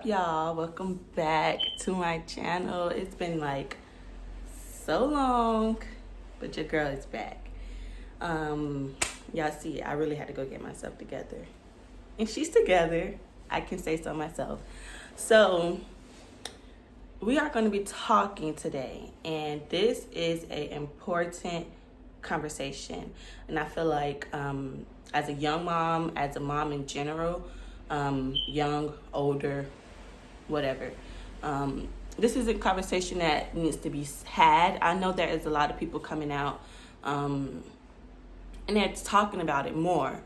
up, y'all? Welcome back to my channel. It's been like so long, but your girl is back. Y'all see, I really had to go get myself together, and she's together. I can say so myself. So we are going to be talking today, and this is an important conversation. And I feel like as a young mom, as a mom in general, young, older, whatever, this is a conversation that needs to be had. I know there is a lot of people coming out and they're talking about it more,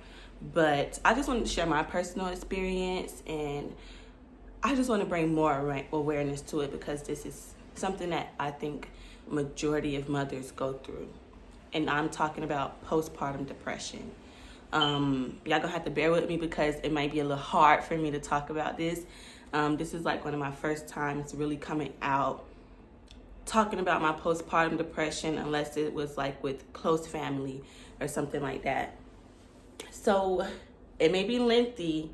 but I just wanted to share my personal experience, and I just want to bring more awareness to it because this is something that I think majority of mothers go through. And I'm talking about postpartum depression. Y'all gonna have to bear with me because it might be a little hard for me to talk about this. This is like one of my first times really coming out talking about my postpartum depression, unless it was like with close family or something like that. So it may be lengthy,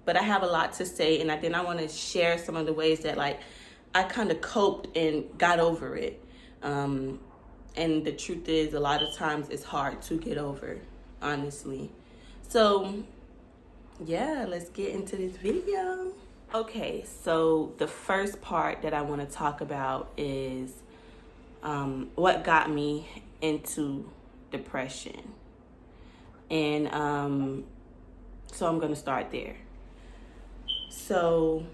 but I have a lot to say, and I want to share some of the ways that like I kind of coped and got over it. And the truth is, a lot of times it's hard to get over, honestly. So yeah, let's get into this video. Okay, so the first part that I want to talk about is what got me into depression. And so I'm going to start there. So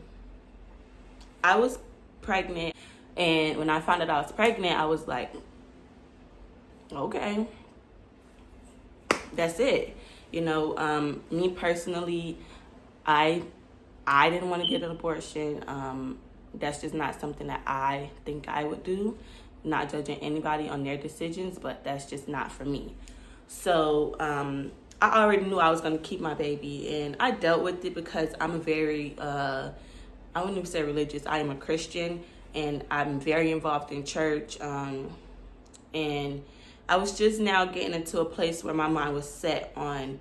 I was pregnant, and when I found out I was pregnant, I was like, okay, that's it. You know, me personally, I didn't want to get an abortion. That's just not something that I think I would do. Not judging anybody on their decisions, but that's just not for me. So I already knew I was going to keep my baby, and I dealt with it because I'm a very, I wouldn't even say religious. I am a Christian, and I'm very involved in church. And I was just now getting into a place where my mind was set on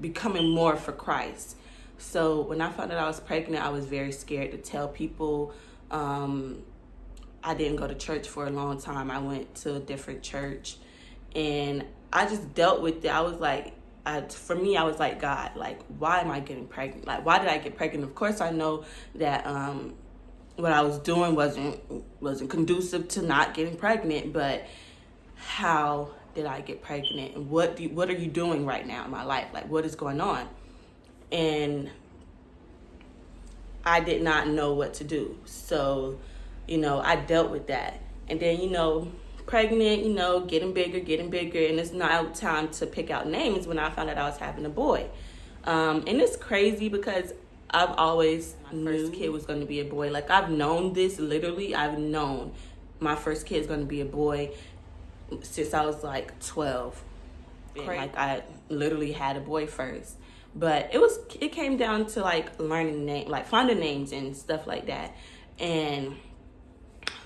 becoming more for Christ. So when I found out I was pregnant, I was very scared to tell people. I didn't go to church for a long time. I went to a different church, and I just dealt with it. I was like, for me, I was like, God, like, why am I getting pregnant? Like, why did I get pregnant? Of course, I know that what I was doing wasn't conducive to not getting pregnant, but how did I get pregnant? And what are you doing right now in my life? Like, what is going on? And I did not know what to do. So, you know, I dealt with that. And then, you know, pregnant, you know, getting bigger. And it's now time to pick out names when I found out I was having a boy. And it's crazy because I've always knew my first kid was going to be a boy. Like, I've known this, literally. I've known my first kid is going to be a boy since I was like 12. Like, I literally had a boy first. But it came down to like learning name, like finding names and stuff like that. And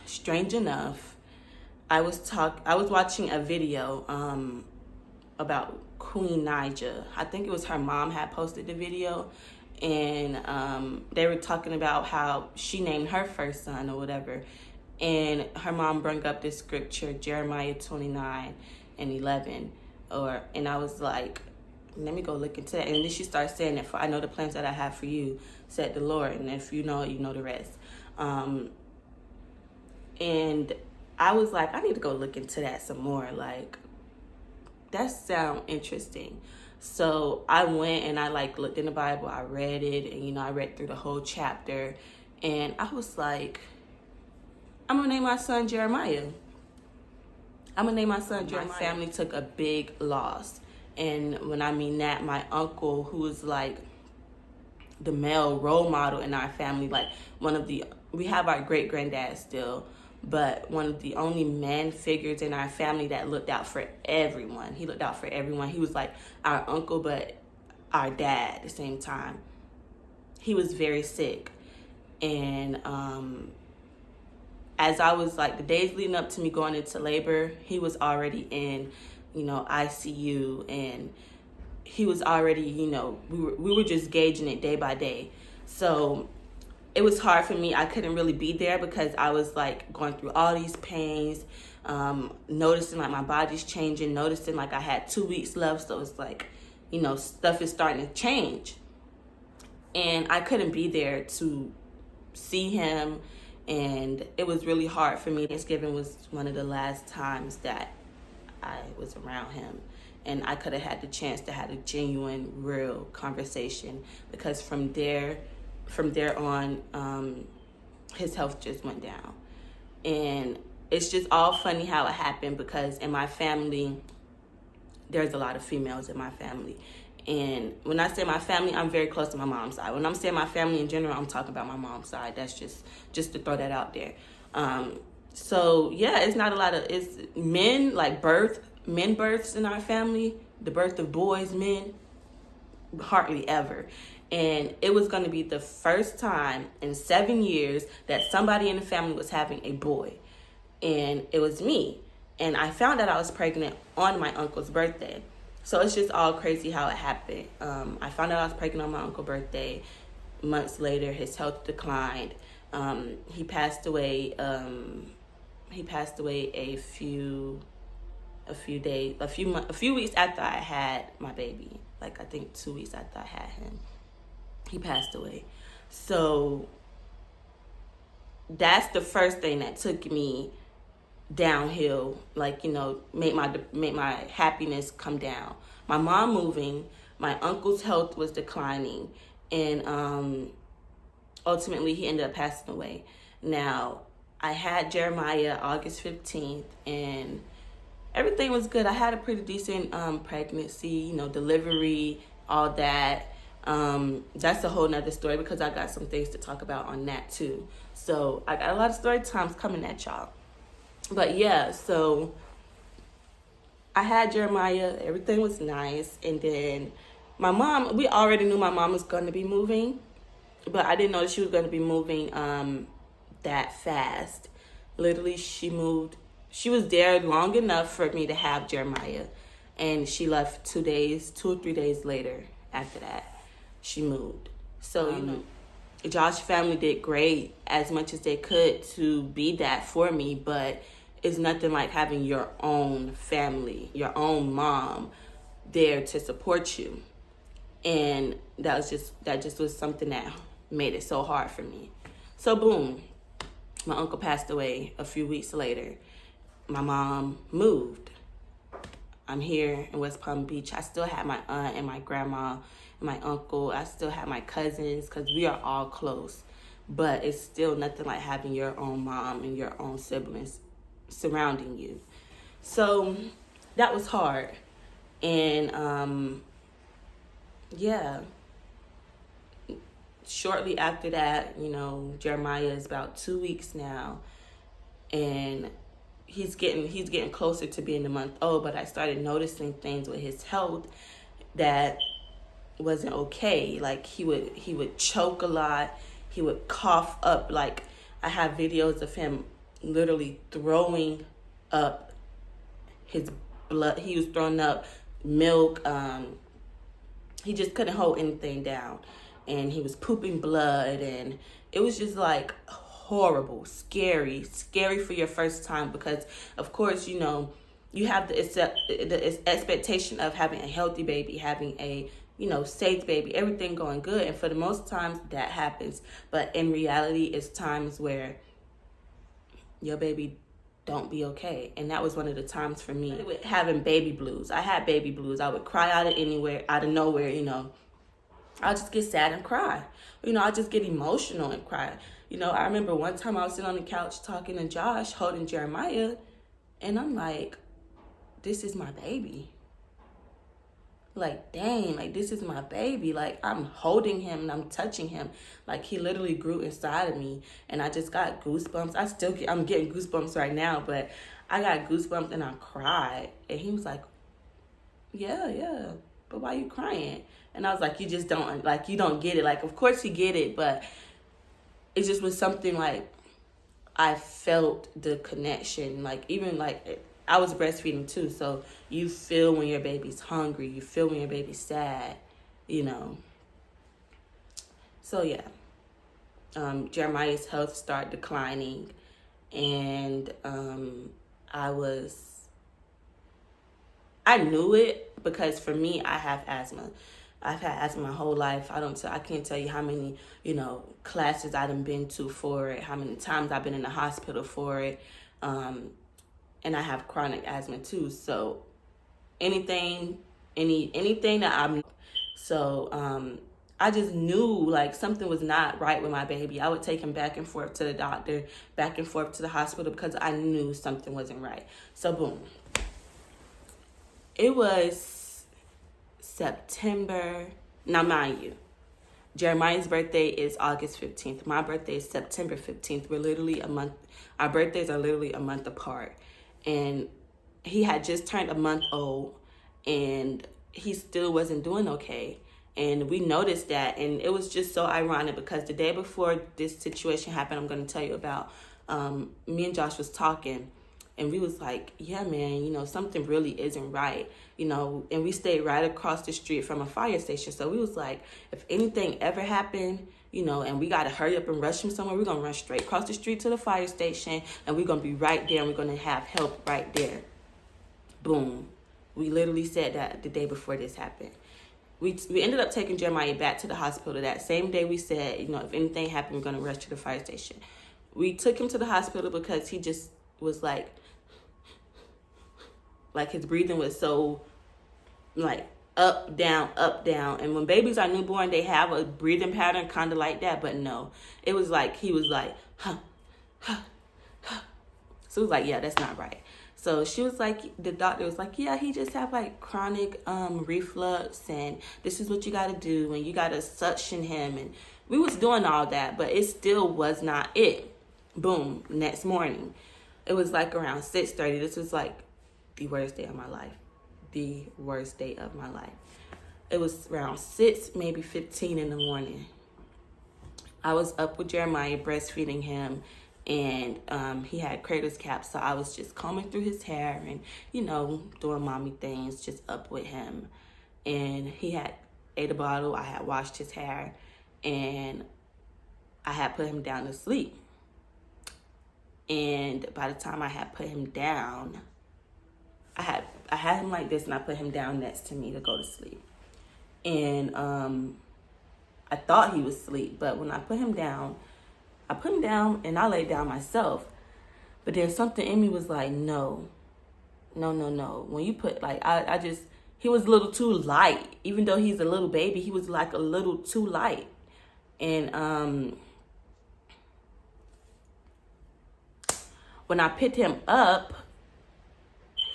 strange enough, I was watching a video about Queen Naija. I think it was her mom had posted the video, and they were talking about how she named her first son or whatever. And her mom brought up this scripture, Jeremiah 29:11, and I was like, let me go look into that. And then she starts saying that, I know the plans that I have for you, said the Lord. And if you know it, you know the rest. And I was like, I need to go look into that some more. Like, that sounds interesting. So I went and I like looked in the Bible. I read it, and, you know, I read through the whole chapter. And I was like, I'm going to name my son Jeremiah. My family took a big loss. And when I mean that, my uncle, who is like the male role model in our family, like we have our great granddad still, but one of the only man figures in our family that looked out for everyone. He looked out for everyone. He was like our uncle, but our dad at the same time. He was very sick. And as I was like, the days leading up to me going into labor, he was already in, you know, ICU, and he was already, you know, we were just gauging it day by day. So it was hard for me. I couldn't really be there because I was like going through all these pains, noticing like my body's changing, noticing like I had 2 weeks left. So it's like, you know, stuff is starting to change. And I couldn't be there to see him. And it was really hard for me. Thanksgiving was one of the last times that I was around him. And I could have had the chance to have a genuine, real conversation, because from there on, his health just went down. And it's just all funny how it happened, because in my family, there's a lot of females in my family. And when I say my family, I'm very close to my mom's side. When I'm saying my family in general, I'm talking about my mom's side. That's just to throw that out there. So yeah, it's not a lot of, it's men, like men births in our family, the birth of boys, men, hardly ever. And it was going to be the first time in 7 years that somebody in the family was having a boy. And it was me. And I found out I was pregnant on my uncle's birthday. So it's just all crazy how it happened. I found out I was pregnant on my uncle's birthday. Months later, his health declined. He passed away. A few weeks after I had my baby. Like I think 2 weeks after I had him, he passed away. So that's the first thing that took me downhill, like, you know, make my happiness come down. My mom moving, my uncle's health was declining, and ultimately he ended up passing away. Now, I had Jeremiah August 15th, and everything was good. I had a pretty decent pregnancy, you know, delivery, all that. That's a whole nother story, because I got some things to talk about on that too. So I got a lot of story times coming at y'all. But yeah, so I had Jeremiah, everything was nice. And then my mom, we already knew my mom was going to be moving, but I didn't know that she was going to be moving that fast. Literally, she was there long enough for me to have Jeremiah. And she left 2 or 3 days later after that, she moved. So, you know, Josh's family did great as much as they could to be that for me, but it's nothing like having your own family, your own mom there to support you. And that just was something that made it so hard for me. So boom, my uncle passed away a few weeks later. My mom moved. I'm here in West Palm Beach. I still have my aunt and my grandma and my uncle. I still have my cousins, because we are all close. But it's still nothing like having your own mom and your own siblings surrounding you. So that was hard. And yeah, shortly after that, you know, Jeremiah is about 2 weeks now, and he's getting closer to being a month old. But I started noticing things with his health that wasn't okay. Like he would choke a lot. He would cough up. Like I have videos of him literally throwing up his blood. He was throwing up milk. He just couldn't hold anything down, and he was pooping blood, and it was just like horrible, scary for your first time, because of course, you know, you have the expectation of having a healthy baby, having a, you know, safe baby, everything going good, and for the most times that happens. But in reality, it's times where your baby don't be okay. And that was one of the times for me with having baby blues. I had baby blues. I would cry out of nowhere, you know. I'll just get sad and cry. You know, I'll just get emotional and cry. You know, I remember one time I was sitting on the couch talking to Josh, holding Jeremiah, and I'm like, this is my baby. Like, dang, like, this is my baby. Like, I'm holding him and I'm touching him. Like, he literally grew inside of me, and I just got goosebumps. I'm getting goosebumps right now, but I got goosebumps and I cried. And he was like, yeah, but why you crying? And I was like, you don't get it. Like, of course you get it, but it just was something like, I felt the connection. Like, even like, I was breastfeeding too, so you feel when your baby's hungry, you feel when your baby's sad, you know. So yeah, Jeremiah's health started declining, and I knew it because for me, I have asthma. I've had asthma my whole life. I can't tell you how many, classes I've been to for it, how many times I've been in the hospital for it. And I have chronic asthma too. So anything that I just knew like something was not right with my baby. I would take him back and forth to the doctor, back and forth to the hospital because I knew something wasn't right. So boom. It was September. Now mind you, Jeremiah's birthday is August 15th. My birthday is September 15th. We're literally a month. Our birthdays are literally a month apart. And he had just turned a month old and he still wasn't doing okay. And we noticed that. And it was just so ironic because the day before this situation happened, I'm going to tell you about, me and Josh was talking. And we was like, yeah, man, something really isn't right, and we stayed right across the street from a fire station. So we was like, if anything ever happened, and we got to hurry up and rush him somewhere, we're going to run straight across the street to the fire station and we're going to be right there and we're going to have help right there. Boom. We literally said that the day before this happened. We ended up taking Jeremiah back to the hospital that same day. We said, if anything happened, we're going to rush to the fire station. We took him to the hospital because he just was like his breathing was so like up, down, up, down. And when babies are newborn, they have a breathing pattern kind of like that. But no, it was like he was like, huh, huh, huh. So it was like, yeah, that's not right. So she was like, the doctor was like, yeah, he just have like chronic reflux, and this is what you got to do, and you got to suction him. And we was doing all that, but it still was not it. Boom, next morning. It was like around 6:30. This was like the worst day of my life. The worst day of my life. It was around 6, maybe 15 in the morning. I was up with Jeremiah breastfeeding him, and he had cradles caps, so I was just combing through his hair and, doing mommy things, just up with him. And he had ate a bottle. I had washed his hair, and I had put him down to sleep. And by the time I had put him down, I had him like this, and I put him down next to me to go to sleep. And I thought he was asleep, but when I put him down and I laid down myself. But then something in me was like, no. When you put he was a little too light. Even though he's a little baby, he was like a little too light. And when I picked him up,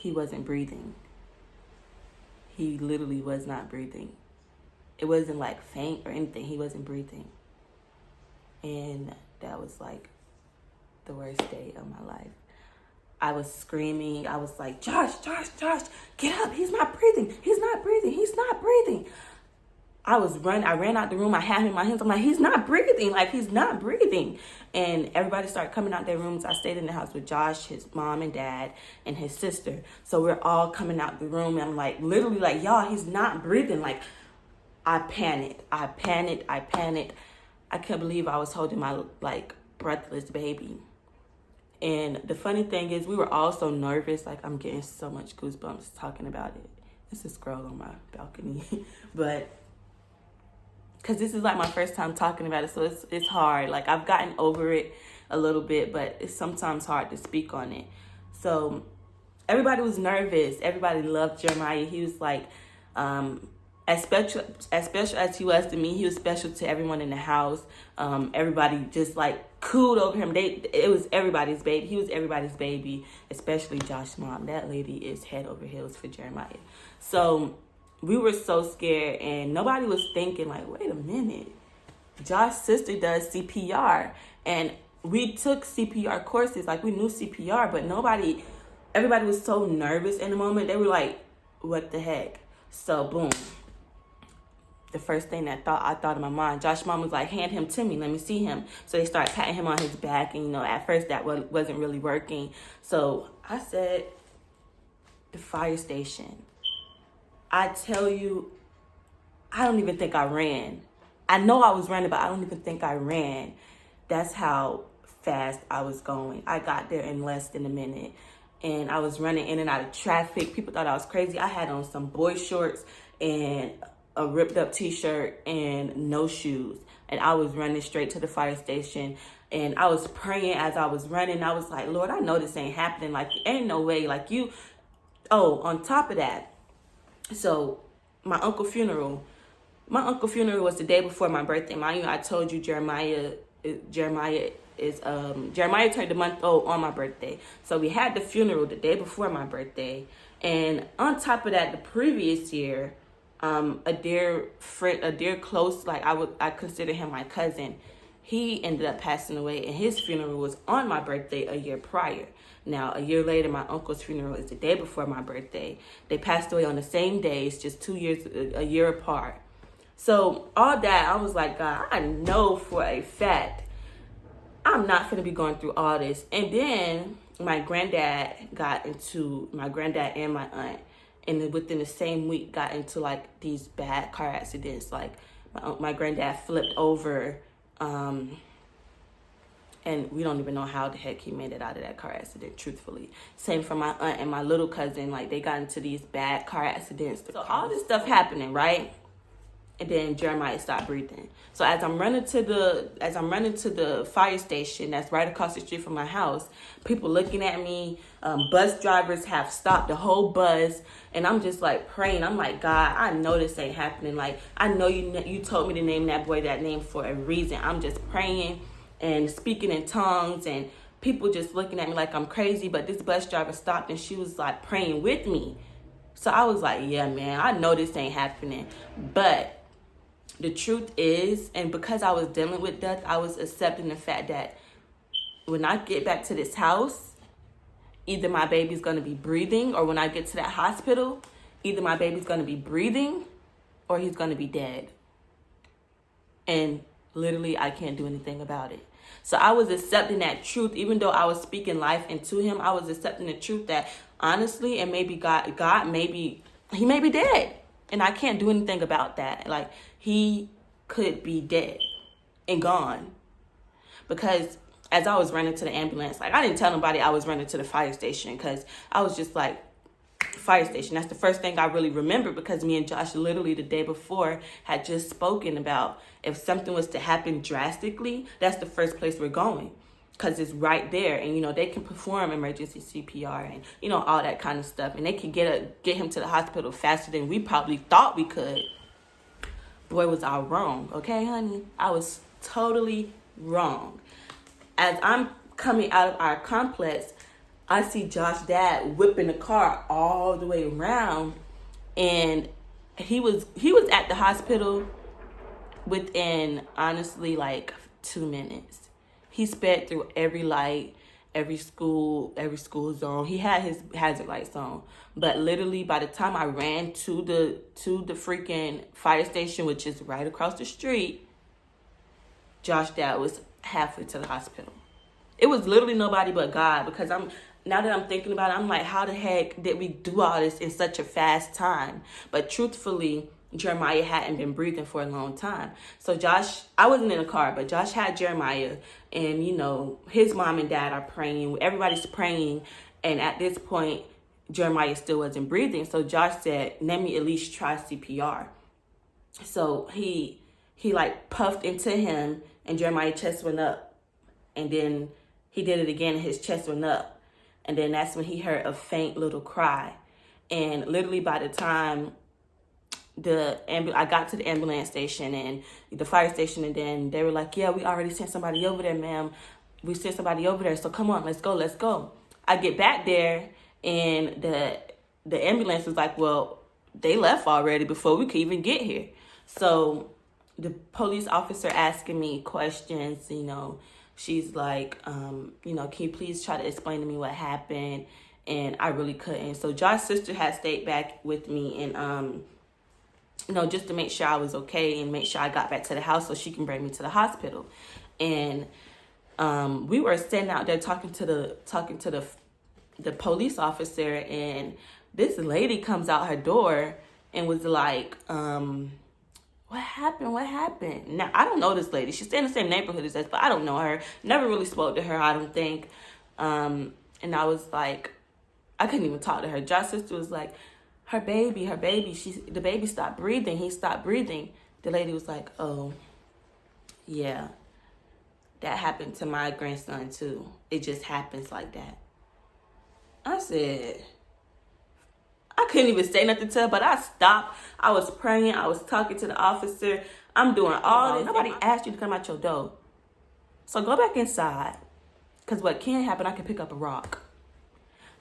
he wasn't breathing. He literally was not breathing. It wasn't like faint or anything. He wasn't breathing. And that was like the worst day of my life. I was screaming. I was like, Josh, get up. He's not breathing. I ran out the room. I had him in my hands. I'm like, he's not breathing. And everybody started coming out their rooms. I stayed in the house with Josh, his mom and dad, and his sister. So we're all coming out the room. And I'm like, literally like, y'all, he's not breathing. Like, I panicked. I can't believe I was holding my breathless baby. And the funny thing is, we were all so nervous. Like, I'm getting so much goosebumps talking about it. It's a squirrel on my balcony. But because this is like my first time talking about it, so it's hard. Like, I've gotten over it a little bit, but it's sometimes hard to speak on it. So everybody was nervous. Everybody loved Jeremiah. He was like, as special as he was to me, he was special to everyone in the house. Everybody just cooed over him. It was everybody's baby. He was everybody's baby, especially Josh's mom. That lady is head over heels for Jeremiah. So we were so scared, and nobody was thinking wait a minute, Josh's sister does CPR, and we took CPR courses. We knew CPR, but everybody was so nervous in the moment. They were like, what the heck? So boom. The first thing I thought in my mind, Josh's mom was like, hand him to me, let me see him. So they started patting him on his back, and at first that wasn't really working. So I said, the fire station. I tell you, I don't even think I ran. I know I was running, but I don't even think I ran. That's how fast I was going. I got there in less than a minute. And I was running in and out of traffic. People thought I was crazy. I had on some boy shorts and a ripped up t-shirt and no shoes. And I was running straight to the fire station. And I was praying as I was running. I was like, Lord, I know this ain't happening. Like, ain't no way. Like, you. Oh, on top of that. So my uncle's funeral was the day before my birthday. Mind you, I told you Jeremiah turned a month old on my birthday. So we had the funeral the day before my birthday. And on top of that, the previous year, a dear friend, a dear close, like I consider him my cousin, he ended up passing away, and his funeral was on my birthday a year prior. Now, a year later, my uncle's funeral is the day before my birthday. They passed away on the same days, just a year apart. So all that, I was like, God, I know for a fact I'm not going to be going through all this. And then my granddad and my aunt, and then within the same week got into like these bad car accidents. Like my granddad flipped over, and we don't even know how the heck he made it out of that car accident, truthfully. Same for my aunt and my little cousin. Like, they got into these bad car accidents. So all this stuff happening, right? And then Jeremiah stopped breathing. So as I'm running to the fire station that's right across the street from my house, people looking at me, bus drivers have stopped the whole bus, and I'm just like praying. I'm like, God, I know this ain't happening. Like, I know you told me to name that boy that name for a reason. I'm just praying and speaking in tongues, and people just looking at me like I'm crazy. But this bus driver stopped, and she was like praying with me. So I was like, yeah, man, I know this ain't happening. But the truth is, and because I was dealing with death, I was accepting the fact that when I get back to this house, either my baby's going to be breathing, or when I get to that hospital, either my baby's going to be breathing or he's going to be dead. And literally, I can't do anything about it. So I was accepting that truth. Even though I was speaking life into him, I was accepting the truth that honestly, and maybe God maybe he may be dead. And I can't do anything about that. Like, he could be dead and gone. Because as I was running to the ambulance, like, I didn't tell nobody I was running to the fire station, because I was just like, fire station. That's the first thing I really remember, because me and Josh literally the day before had just spoken about if something was to happen drastically, that's the first place we're going, because it's right there. And, they can perform emergency CPR and, all that kind of stuff. And they can get him to the hospital faster than we probably thought we could. Boy, was I wrong. Okay, honey? I was totally wrong. As I'm coming out of our complex, I see Josh's dad whipping the car all the way around. And he was at the hospital within, honestly, like 2 minutes. He sped through every light, every school zone. He had his hazard lights on. But literally, by the time I ran to the freaking fire station, which is right across the street, Josh's dad was halfway to the hospital. It was literally nobody but God, because now that I'm thinking about it, I'm like, how the heck did we do all this in such a fast time? But truthfully, Jeremiah hadn't been breathing for a long time. So Josh, I wasn't in the car, but Josh had Jeremiah, and his mom and dad are praying. Everybody's praying. And at this point, Jeremiah still wasn't breathing. So Josh said, let me at least try CPR. So he like puffed into him, and Jeremiah's chest went up. And then he did it again, and his chest went up. And then that's when he heard a faint little cry. And literally by the time I got to the ambulance station and the fire station, and then they were like, yeah, we already sent somebody over there, ma'am. We sent somebody over there, so come on, let's go. I get back there, and the ambulance was like, well, they left already before we could even get here. So the police officer asking me questions, she's like, can you please try to explain to me what happened? And I really couldn't. So Josh's sister had stayed back with me, and just to make sure I was okay and make sure I got back to the house so she can bring me to the hospital. And we were sitting out there talking to the police officer, and this lady comes out her door and was like, what happened? What happened? Now, I don't know this lady. She's in the same neighborhood as us, but I don't know her. Never really spoke to her, I don't think. And I was like, I couldn't even talk to her. Josh's sister was like, her baby, the baby stopped breathing. He stopped breathing. The lady was like, oh, yeah, that happened to my grandson too. It just happens like that. I said, I couldn't even say nothing to her, but I stopped. I was praying. I was talking to the officer. I'm doing all this. Nobody asked you to come out your door. So go back inside. Because what can happen, I can pick up a rock.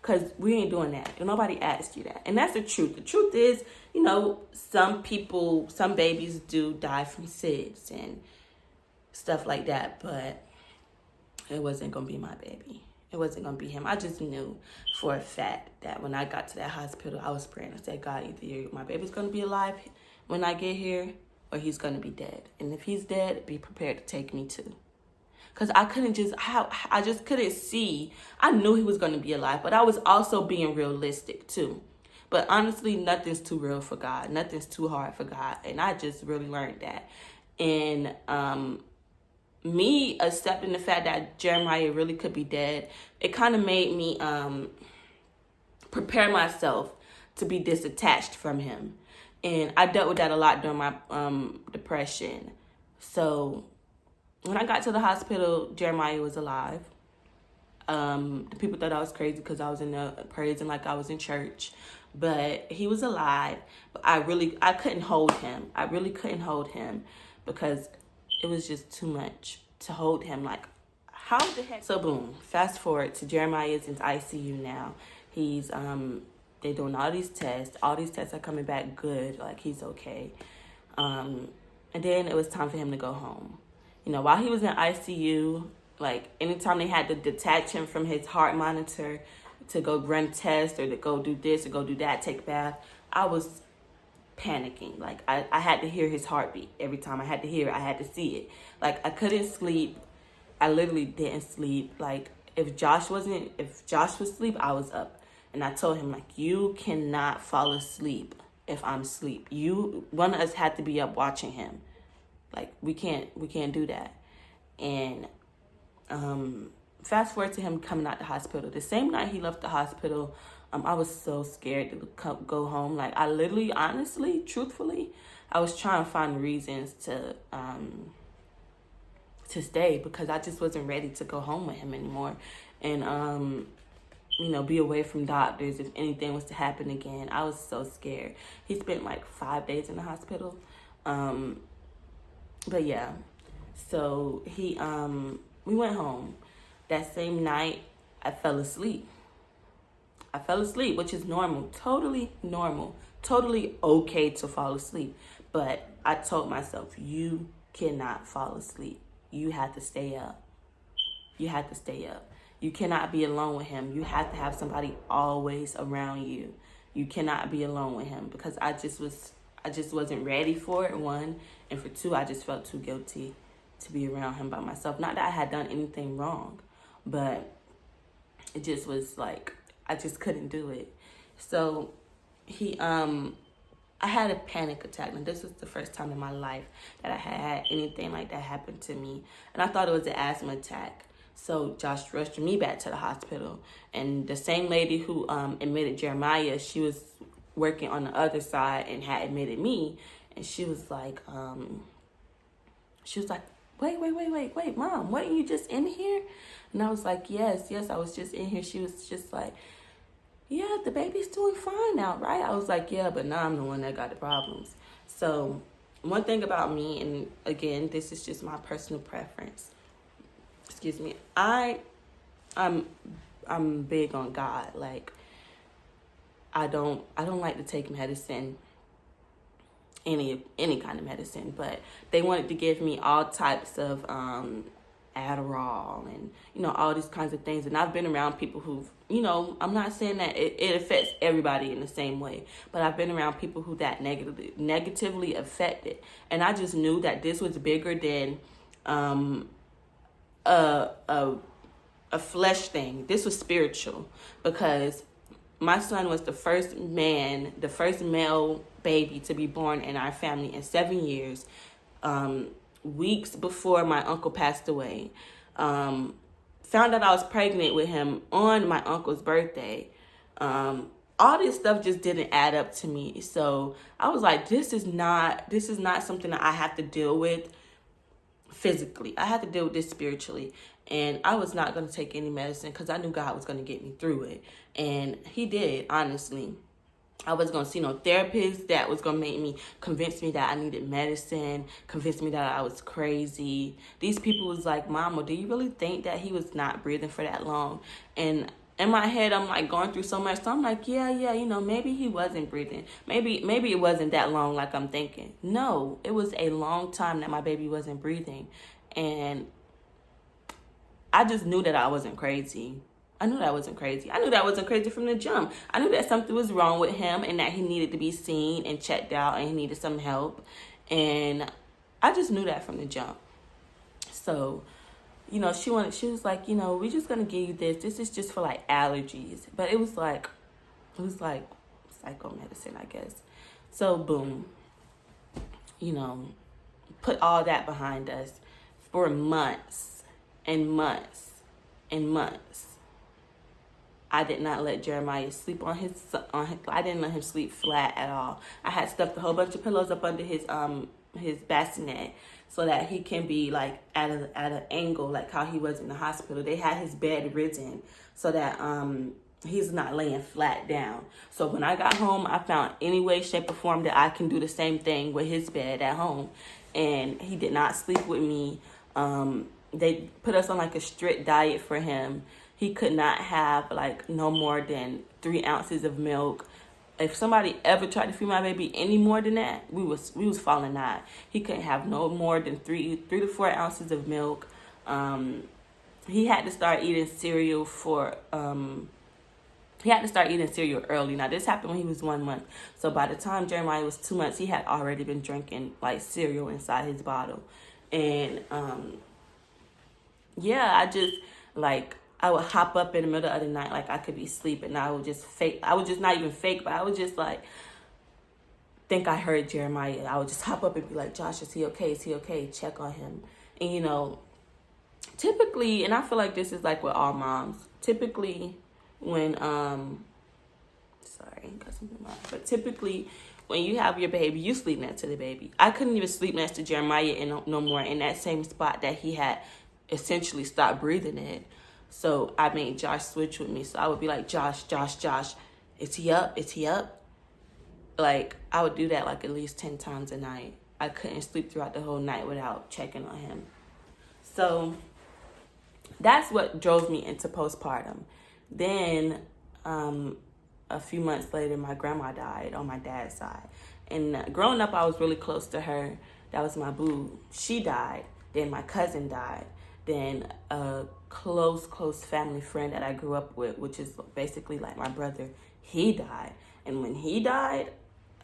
Because we ain't doing that. And nobody asked you that. And that's the truth. The truth is, you know, some people, some babies do die from SIDS and stuff like that. But it wasn't going to be my baby. It wasn't going to be him. I just knew for a fact that when I got to that hospital, I was praying. I said, God, either my baby's going to be alive when I get here or he's going to be dead. And if he's dead, be prepared to take me too. Because I just couldn't see. I knew he was going to be alive, but I was also being realistic too. But honestly, nothing's too real for God. Nothing's too hard for God. And I just really learned that. And me accepting the fact that Jeremiah really could be dead, it kind of made me prepare myself to be disattached from him. And I dealt with that a lot during my depression. So when I got to the hospital, Jeremiah was alive. The people thought I was crazy because I was in the praising like I was in church. But he was alive. But I couldn't hold him. I really couldn't hold him because it was just too much to hold him. Like, how the heck? So boom, fast forward to Jeremiah's in ICU now. He's, they're doing all these tests. All these tests are coming back good. Like, he's okay. And then it was time for him to go home. You know, while he was in ICU, like, anytime they had to detach him from his heart monitor to go run tests or to go do this or go do that, take a bath, I was panicking. Like, I had to hear his heartbeat every time. I had to hear it. I had to see it. Like, I couldn't sleep. I literally didn't sleep. Like, if Josh was asleep, I was up. And I told him, like, you cannot fall asleep if I'm asleep. One of us had to be up watching him. Like, we can't do that. And fast forward to him coming out the hospital. The same night he left the hospital, I was so scared to go home. Like, I literally, honestly, truthfully, I was trying to find reasons to stay because I just wasn't ready to go home with him anymore. And, you know, be away from doctors if anything was to happen again. I was so scared. He spent like 5 days in the hospital. But yeah, so we went home. That same night, I fell asleep. Which is normal, totally normal, totally okay to fall asleep. But I told myself, you cannot fall asleep. You have to stay up. You cannot be alone with him. You have to have somebody always around you. You cannot be alone with him because I just wasn't ready for it, one. And for two, I just felt too guilty to be around him by myself. Not that I had done anything wrong, but it just was like, I just couldn't do it. So I had a panic attack. And this was the first time in my life that I had anything like that happen to me. And I thought it was an asthma attack. So Josh rushed me back to the hospital. And the same lady who admitted Jeremiah, she was working on the other side and had admitted me. And she was like, wait, Mom, weren't you just in here? And I was like, yes, I was just in here. She was just like, yeah, the baby's doing fine now, right? I was like, yeah, but now I'm the one that got the problems. So one thing about me, and again, this is just my personal preference. Excuse me. I'm big on God. Like, I don't like to take medicine, any kind of medicine, but they wanted to give me all types of Adderall and, you know, all these kinds of things. And I've been around people who've, you know, I'm not saying that it affects everybody in the same way, but I've been around people who that negatively affected. And I just knew that this was bigger than a flesh thing. This was spiritual because my son was the first male baby to be born in our family in 7 years. Weeks before my uncle passed away. Found out I was pregnant with him on my uncle's birthday. All this stuff just didn't add up to me. So I was like, this is not something that I have to deal with physically. I had to deal with this spiritually. And I was not going to take any medicine because I knew God was going to get me through it. And he did, honestly. I wasn't going to see no therapist that was going to make me, convince me that I needed medicine, convince me that I was crazy. These people was like, Mama, do you really think that he was not breathing for that long? And in my head, I'm like going through so much. So I'm like, yeah, maybe he wasn't breathing. Maybe it wasn't that long like I'm thinking. No, it was a long time that my baby wasn't breathing. And I just knew that I wasn't crazy. I knew that I wasn't crazy from the jump. I knew that something was wrong with him and that he needed to be seen and checked out and he needed some help. And I just knew that from the jump. So, she was like, we're just going to give you this. This is just for like allergies. But it was like psychomedicine, I guess. So boom, put all that behind us for months and months and months. I did not let Jeremiah sleep on his I didn't let him sleep flat at all. I had stuffed a whole bunch of pillows up under his bassinet so that he can be like at an angle like how he was in the hospital. They had his bed risen so that he's not laying flat down. So when I got home, I found any way, shape, or form that I can do the same thing with his bed at home. And he did not sleep with me. They put us on like a strict diet for him. He could not have like no more than 3 ounces of milk. If somebody ever tried to feed my baby any more than that, we was falling out. He couldn't have no more than 3 to 4 ounces of milk. He had to start eating cereal early. Now this happened when he was 1 month. So by the time Jeremiah was 2 months, he had already been drinking like cereal inside his bottle. And I just like, I would hop up in the middle of the night like I could be sleeping. And I would just fake. I would just not even fake, but I would just like think I heard Jeremiah. I would just hop up and be like, Josh, is he okay? Is he okay? Check on him. And typically, and I feel like this is like with all moms, typically when typically when you have your baby, you sleep next to the baby. I couldn't even sleep next to Jeremiah no more in that same spot that he had essentially stopped breathing in. So I made Josh switch with me. So I would be like, Josh, is he up? Is he up? Like, I would do that like at least 10 times a night. I couldn't sleep throughout the whole night without checking on him. So that's what drove me into postpartum. Then a few months later, my grandma died on my dad's side. And growing up, I was really close to her. That was my boo. She died. Then my cousin died. Then a close family friend that I grew up with, which is basically like my brother, he died. And when he died,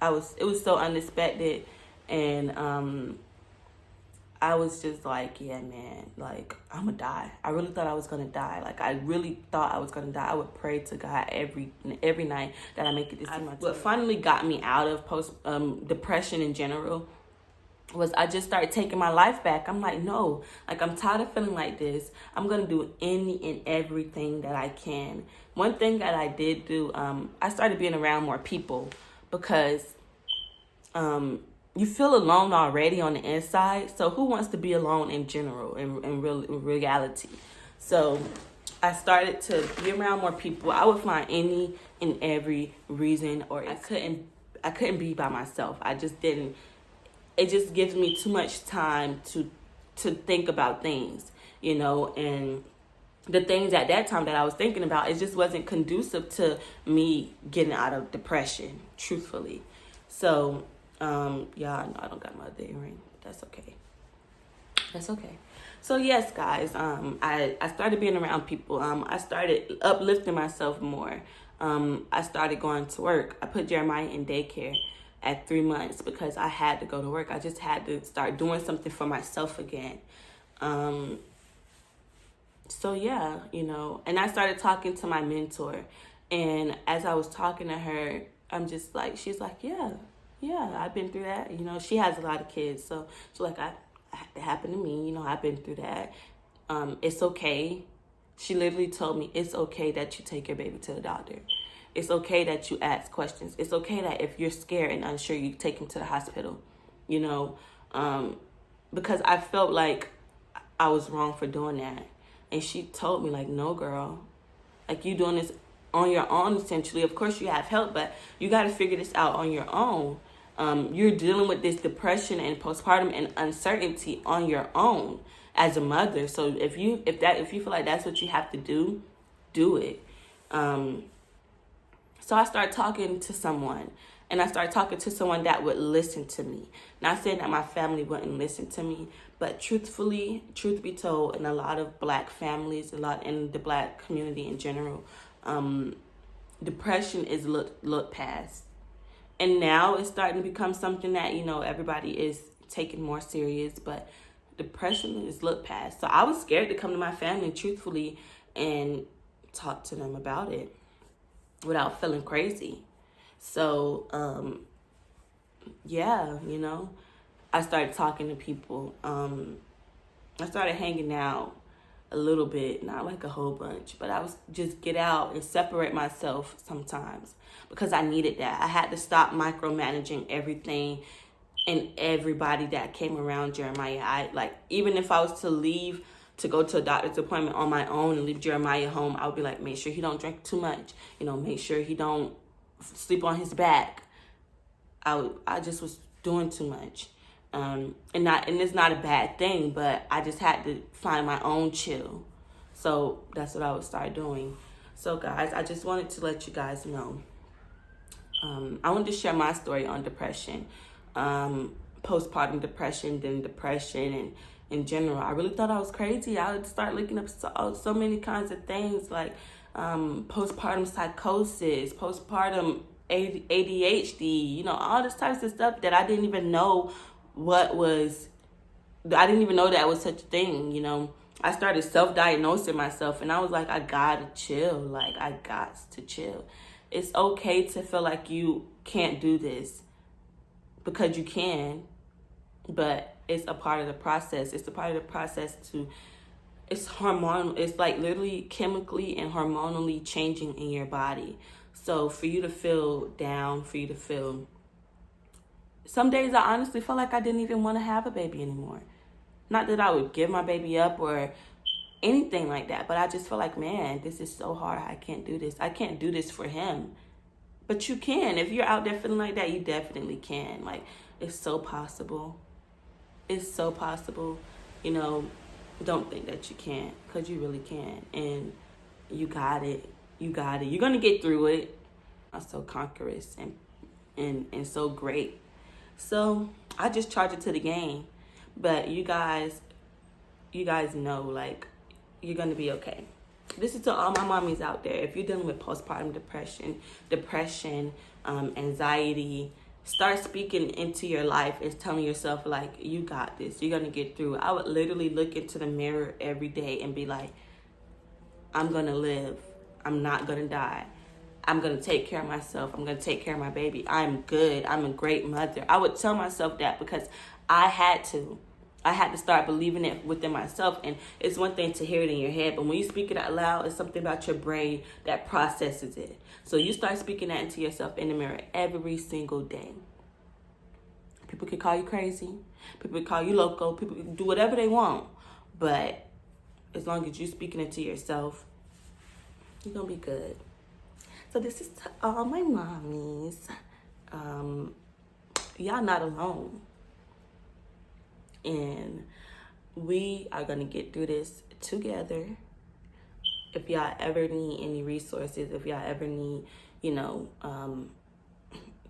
it was so unexpected. And I was just like, yeah, man, like, I'm gonna die. I really thought I was gonna die. Like, I really thought I was gonna die. I would pray to God every night that I make it this time. What finally got me out of depression in general was I just started taking my life back. I'm like, no, like, I'm tired of feeling like this. I'm going to do any and everything that I can. One thing that I did do, I started being around more people because you feel alone already on the inside. So who wants to be alone in general, in reality? So I started to be around more people. I would find any and every reason, or I couldn't be by myself. I just didn't. It just gives me too much time to think about things, and the things at that time that I was thinking about, it just wasn't conducive to me getting out of depression, truthfully. So, y'all know I don't got my other earring. That's okay. So yes, guys, I started being around people. I started uplifting myself more. I started going to work. I put Jeremiah in daycare at 3 months because I had to go to work. I just had to start doing something for myself again. So yeah, and I started talking to my mentor, And as I was talking to her, I'm just like, she's like, yeah, I've been through that. You know, she has a lot of kids. So she's like, it happened to me. You know, I've been through that. It's okay. She literally told me, it's okay that you take your baby to the doctor. It's okay that you ask questions. It's okay that if you're scared and unsure, you take him to the hospital, you know, because I felt like I was wrong for doing that. And she told me, like, no, girl, like, you doing this on your own, essentially. Of course, you have help, but you got to figure this out on your own. You're dealing with this depression and postpartum and uncertainty on your own as a mother. So if you feel like that's what you have to do it. So I started talking to someone, and I started talking to someone that would listen to me. Not saying that my family wouldn't listen to me, but truth be told, in a lot of Black families, in the Black community in general, depression is looked past. And now it's starting to become something that, you know, everybody is taking more serious, but depression is looked past. So I was scared to come to my family, truthfully, and talk to them about it without feeling crazy. So, yeah, you know, I started talking to people. I started hanging out a little bit, not like a whole bunch, but I was just get out and separate myself sometimes because I needed that. I had to stop micromanaging everything and everybody that came around Jeremiah. Even if I was to leave to go to a doctor's appointment on my own and leave Jeremiah home, I would be like, make sure he don't drink too much. You know, make sure he don't sleep on his back. I just was doing too much. And it's not a bad thing, but I just had to find my own chill. So that's what I would start doing. So guys, I just wanted to let you guys know. I wanted to share my story on depression, postpartum depression, then depression, and in general. I really thought I was crazy. I would start looking up so many kinds of things like postpartum psychosis, postpartum ADHD, you know, all this types of stuff that I didn't even know I didn't even know that was such a thing, you know. I started self-diagnosing myself, and I was like, I gotta chill. Like, I got to chill. It's okay to feel like you can't do this because you can, but it's a part of the process. It's a part of the process it's hormonal. It's like literally chemically and hormonally changing in your body. So for you to feel down, some days I honestly felt like I didn't even want to have a baby anymore. Not that I would give my baby up or anything like that, but I just feel like, man, this is so hard. I can't do this. I can't do this for him. But you can. If you're out there feeling like that, you definitely can. Like, it's so possible. It's so possible. You know, don't think that you can't, because you really can. And you got it. You got it. You're going to get through it. I'm so conquerous and so great. So I just charge it to the game. But you guys know, like, you're going to be okay. This is to all my mommies out there. If you're dealing with postpartum depression, anxiety, start speaking into your life and telling yourself, like, you got this. You're going to get through. I would literally look into the mirror every day and be like, I'm going to live. I'm not going to die. I'm going to take care of myself. I'm going to take care of my baby. I'm good. I'm a great mother. I would tell myself that because I had to. I had to start believing it within myself. And it's one thing to hear it in your head, but when you speak it out loud, it's something about your brain that processes it. So you start speaking that into yourself in the mirror every single day. People can call you crazy. People can call you loco. People can do whatever they want. But as long as you're speaking it to yourself, you're going to be good. So this is to all my mommies. Y'all not alone. And we are going to get through this together. If y'all ever need any resources, if y'all ever need, you know,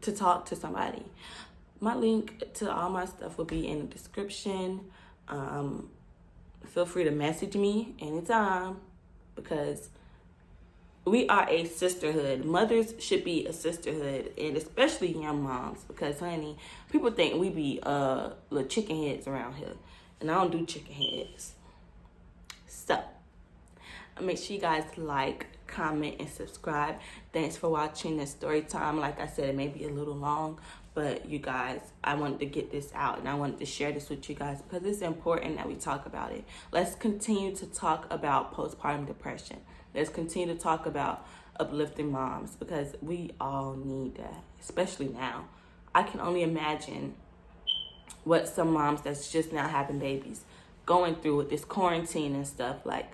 to talk to somebody, my link to all my stuff will be in the description. Feel free to message me anytime because we are a sisterhood. Mothers should be a sisterhood, and especially young moms, because, honey, people think we be little chicken heads around here, and I don't do chicken heads. So, make sure you guys like, comment, and subscribe. Thanks for watching this story time. Like I said, it may be a little long, but you guys, I wanted to get this out and I wanted to share this with you guys because it's important that we talk about it. Let's continue to talk about postpartum depression. Let's continue to talk about uplifting moms because we all need that, especially now. I can only imagine what some moms that's just now having babies going through with this quarantine and stuff. Like,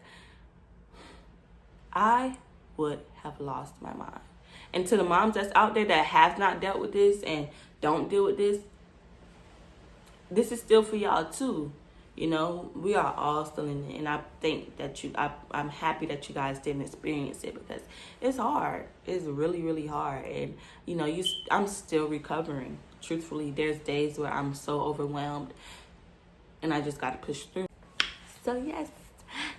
I would have lost my mind. And to the moms that's out there that have not dealt with this and don't deal with this, this is still for y'all too. You know, we are all still in it, and I think that I'm happy that you guys didn't experience it because it's hard. It's really, really hard, and you know, I'm still recovering. Truthfully, there's days where I'm so overwhelmed, and I just gotta push through. So yes,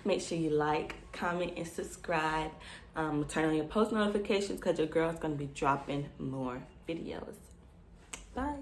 make sure you like, comment, and subscribe. Turn on your post notifications because your girl's gonna be dropping more videos. Bye.